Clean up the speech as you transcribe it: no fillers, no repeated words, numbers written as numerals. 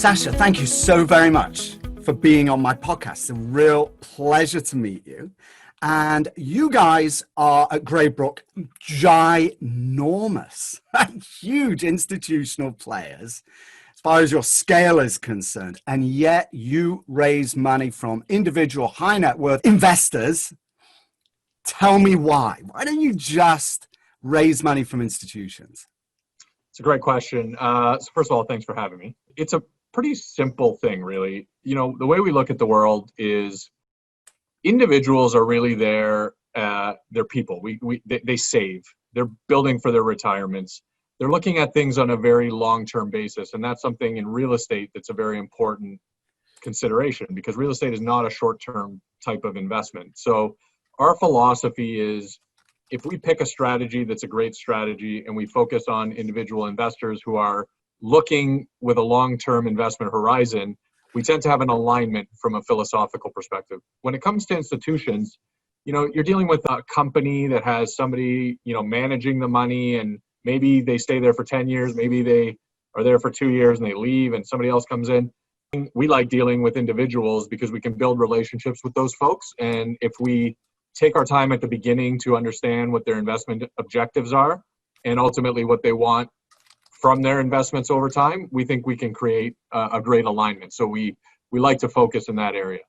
Sasha, thank you so very much for being on my podcast. It's a real pleasure to meet you. And you guys are at Greybrook ginormous, huge institutional players as far as your scale is concerned. And yet you raise money from individual high net worth investors. Tell me why. Why don't you just raise money from institutions? It's a great question. So first of all, thanks for having me. It's a pretty simple thing, really. You know, the way we look at the world is individuals are really they're people. They save. They're building for their retirements. They're looking at things on a very long-term basis, and that's something in real estate that's a very important consideration, because real estate is not a short-term type of investment. So our philosophy is, if we pick a strategy that's a great strategy and we focus on individual investors who are looking with a long-term investment horizon, we tend to have an alignment from a philosophical perspective. When it comes to institutions, you know, you're dealing with a company that has somebody, you know, managing the money, and maybe they stay there for 10 years, maybe they are there for 2 years and they leave and somebody else comes in. We like dealing with individuals because we can build relationships with those folks. And if we take our time at the beginning to understand what their investment objectives are and ultimately what they want from their investments over time, we think we can create a great alignment. So we like to focus in that area.